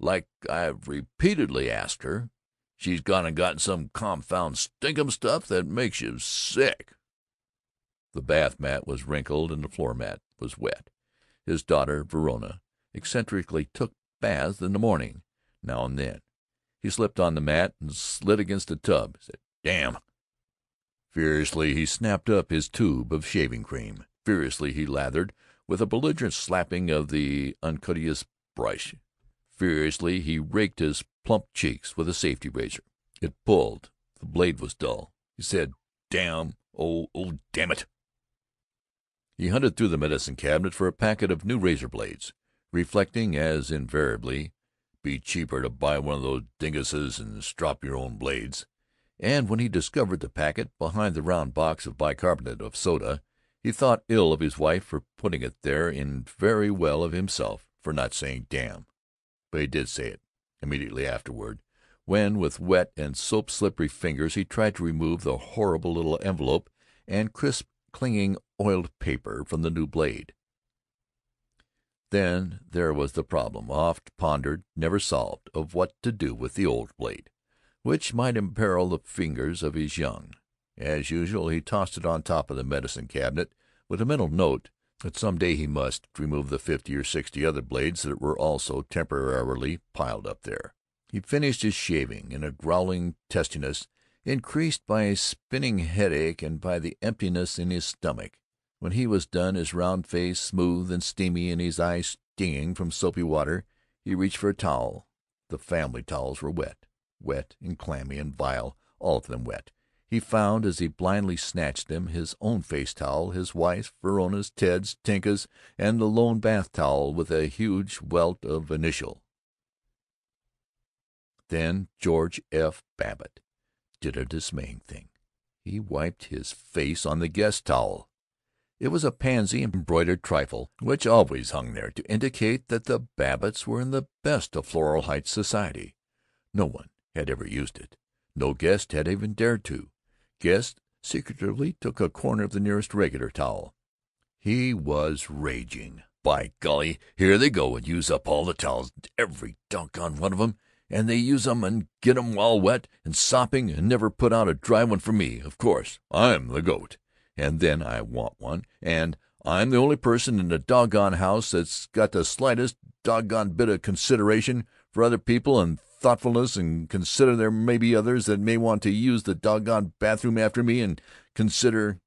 like I've repeatedly asked her. She's gone and gotten some confound stinkum stuff that makes you sick." The bath mat was wrinkled and the floor mat was wet. His daughter, Verona, eccentrically took baths in the morning, now and then. He slipped on the mat and slid against the tub. He said, "Damn!" Furiously he snapped up his tube of shaving cream. Furiously he lathered, with a belligerent slapping of the uncourteous brush. Furiously he raked his plump cheeks with a safety razor. It pulled. The blade was dull. He said, "Damn! Oh, damn it!" He hunted through the medicine cabinet for a packet of new razor blades, reflecting, as invariably, "Be cheaper to buy one of those dinguses and strop your own blades." And when he discovered the packet behind the round box of bicarbonate of soda, he thought ill of his wife for putting it there and very well of himself for not saying "damn." But he did say it, immediately afterward, when with wet and soap-slippery fingers he tried to remove the horrible little envelope and crisp clinging oiled paper from the new blade. Then there was the problem, oft pondered, never solved, of what to do with the old blade, which might imperil the fingers of his young. As usual, he tossed it on top of the medicine cabinet, with a mental note that some day he must remove the 50 or 60 other blades that were also temporarily piled up there. He finished his shaving in a growling testiness increased by a spinning headache and by the emptiness in his stomach. When he was done, his round face smooth and steamy and his eyes stinging from soapy water, he reached for a towel. The family towels were wet and clammy and vile, all of them wet. He found, as he blindly snatched them, his own face towel, his wife's, Verona's, Ted's, Tinka's, and the lone bath towel with a huge welt of initial. Then George F. Babbitt did a dismaying thing. He wiped his face on the guest towel. It was a pansy embroidered trifle which always hung there to indicate that the Babbitts were in the best of Floral Heights society. No one had ever used it. No guest had even dared to. Guest secretively took a corner of the nearest regular towel. He was raging. By golly, here they go and use up all the towels, every doggone one of 'em, and they use 'em and get 'em all wet and sopping and never put out a dry one for me. Of course, I'm the goat, and then I want one, and I'm the only person in the doggone house that's got the slightest doggone bit of consideration for other people and thoughtfulness, and consider there may be others that may want to use the doggone bathroom after me, and consider—"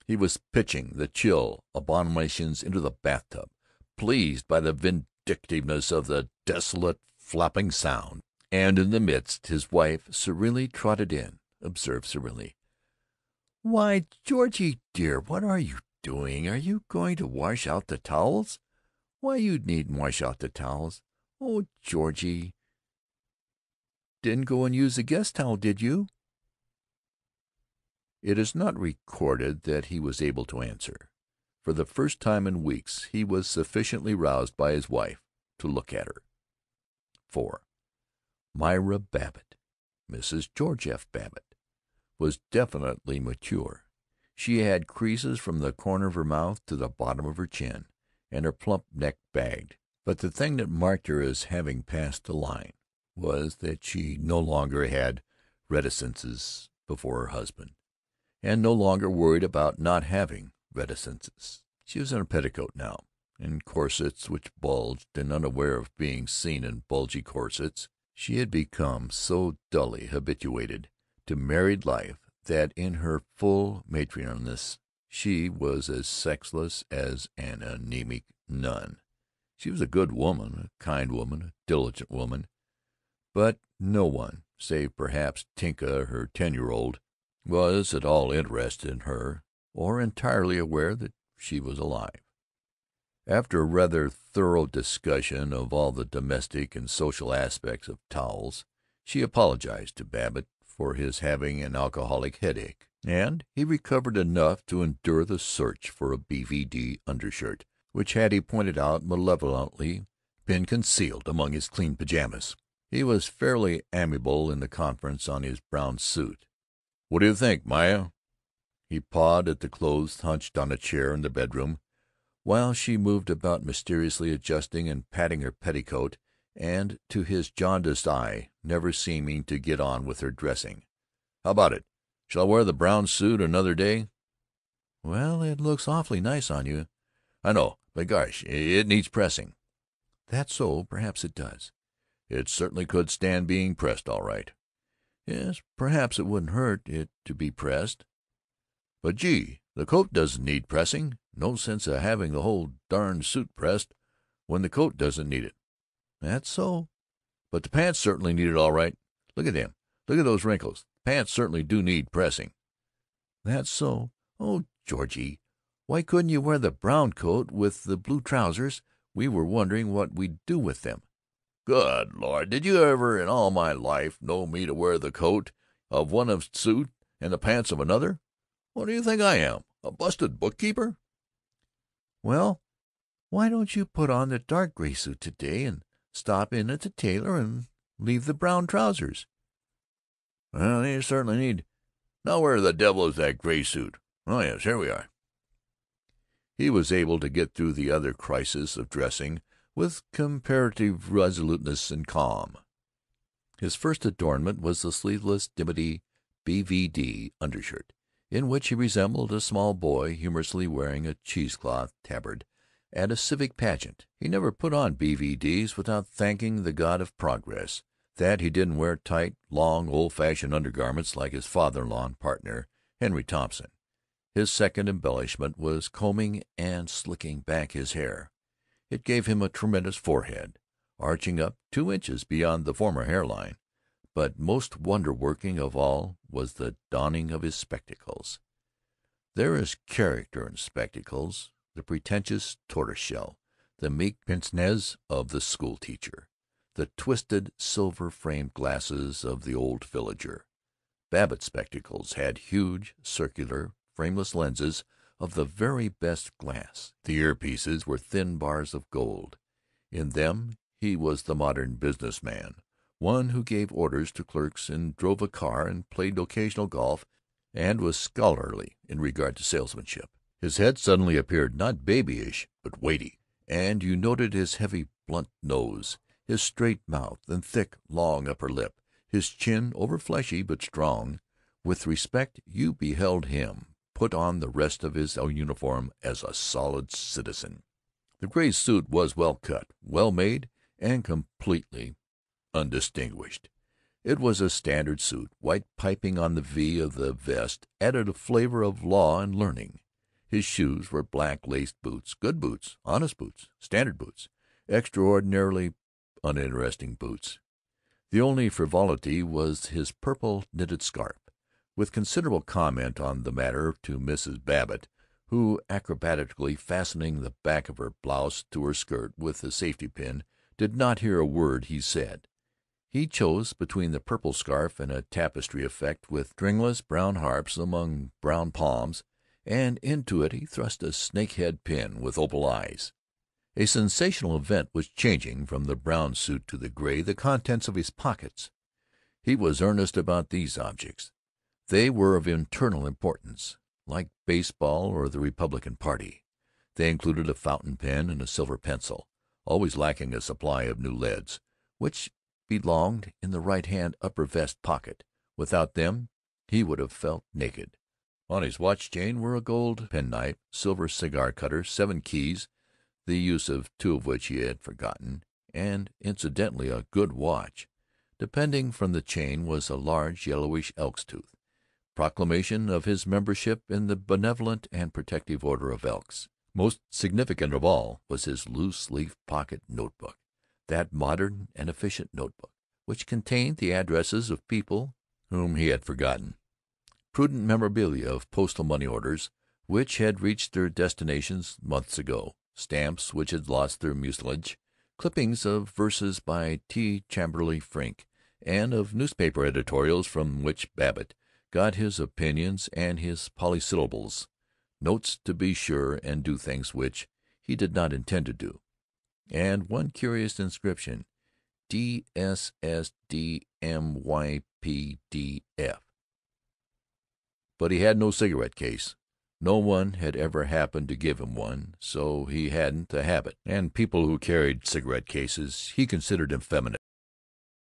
He was pitching the chill abominations into the bathtub, pleased by the vindictiveness of the desolate flapping sound. And in the midst his wife serenely trotted in, observed serenely, "Why, Georgie dear, what are you doing? Are you going to wash out the towels? Why, you needn't wash out the towels. Oh, Georgie, didn't go and use the guest towel, did you?" It is not recorded that he was able to answer. For the first time in weeks he was sufficiently roused by his wife to look at her. 4. Myra Babbitt, Mrs. George F. Babbitt, was definitely mature. She had creases from the corner of her mouth to the bottom of her chin, and her plump neck bagged. But the thing that marked her as having passed the line was that she no longer had reticences before her husband, and no longer worried about not having reticences. She was in a petticoat now, in corsets which bulged, and unaware of being seen in bulgy corsets. She had become so dully habituated to married life that in her full matronliness she was as sexless as an anemic nun. She was a good woman, a kind woman, a diligent woman, but no one, save perhaps Tinka, her 10-year-old, was at all interested in her or entirely aware that she was alive. After a rather thorough discussion of all the domestic and social aspects of towels, she apologized to Babbitt for his having an alcoholic headache, and he recovered enough to endure the search for a BVD undershirt, which had, he pointed out malevolently, been concealed among his clean pajamas. He was fairly amiable in the conference on his brown suit. "What do you think, Maya?" He pawed at the clothes hunched on a chair in the bedroom, while she moved about mysteriously adjusting and patting her petticoat and to his jaundiced eye never seeming to get on with her dressing. "How about it? Shall I wear the brown suit another day?" "Well, it looks awfully nice on you." "I know, but gosh, it needs pressing." "That's so. Perhaps it does." "It certainly could stand being pressed, all right." "Yes, perhaps it wouldn't hurt it to be pressed." "But gee, the coat doesn't need pressing. No sense of having the whole darn suit pressed when the coat doesn't need it." "That's so." "But the pants certainly need it, all right. Look at them. Look at those wrinkles. The pants certainly do need pressing." "That's so. Oh, Georgie, why couldn't you wear the brown coat with the blue trousers? We were wondering what we'd do with them." "Good Lord, did you ever in all my life know me to wear the coat of one suit and the pants of another? What do you think I am, a busted bookkeeper?" "Well, why don't you put on the dark gray suit to-day and stop in at the tailor and leave the brown trousers?" "Well, you certainly need. Now where the devil is that gray suit? Oh, yes, here we are." He was able to get through the other crisis of dressing with comparative resoluteness and calm. His first adornment was the sleeveless dimity B.V.D. undershirt, in which he resembled a small boy humorously wearing a cheesecloth tabard at a civic pageant. He never put on B.V.D.'s without thanking the god of progress that he didn't wear tight, long, old-fashioned undergarments like his father-in-law and partner, Henry Thompson. His second embellishment was combing and slicking back his hair. It gave him a tremendous forehead, arching up 2 inches beyond the former hairline. But most wonder-working of all was the donning of his spectacles. There is character in spectacles, the pretentious tortoise-shell, the meek pince-nez of the school-teacher, the twisted silver-framed glasses of the old villager. Babbitt's spectacles had huge, circular, frameless lenses of the very best glass. The earpieces were thin bars of gold. In them he was the modern business man, one who gave orders to clerks and drove a car and played occasional golf and was scholarly in regard to salesmanship. His head suddenly appeared not babyish but weighty, and you noted his heavy blunt nose, his straight mouth and thick, long upper lip, his chin over-fleshy but strong. With respect you beheld him put on the rest of his uniform as a solid citizen. The gray suit was well cut, well made, and completely undistinguished. It was a standard suit. White piping on the V of the vest added a flavor of law and learning. His shoes were black laced boots, good boots, honest boots, standard boots, extraordinarily uninteresting boots. The only frivolity was his purple knitted scarf. With considerable comment on the matter to Mrs. Babbitt, who, acrobatically fastening the back of her blouse to her skirt with a safety pin, did not hear a word he said. He chose between the purple scarf and a tapestry effect with stringless brown harps among brown palms, and into it he thrust a snakehead pin with opal eyes. A sensational event was changing from the brown suit to the gray the contents of his pockets. He was earnest about these objects. They were of internal importance, like baseball or the Republican Party. They included a fountain pen and a silver pencil, always lacking a supply of new leads, which belonged in the right-hand upper vest pocket. Without them he would have felt naked. On his watch-chain were a gold penknife, silver cigar-cutter, 7 keys, the use of 2 of which he had forgotten, and, incidentally, a good watch. Depending from the chain was a large yellowish elk's tooth, proclamation of his membership in the Benevolent and Protective Order of Elks. Most significant of all was his loose-leaf pocket notebook, that modern and efficient notebook which contained the addresses of people whom he had forgotten, prudent memorabilia of postal money orders which had reached their destinations months ago, stamps which had lost their mucilage, clippings of verses by T. Chamberlain Frink, and of newspaper editorials from which Babbitt got his opinions and his polysyllables, notes to be sure and do things which he did not intend to do, and one curious inscription, DSSDMYPDF. But he had no cigarette case. No one had ever happened to give him one, so he hadn't the habit, and people who carried cigarette cases he considered effeminate.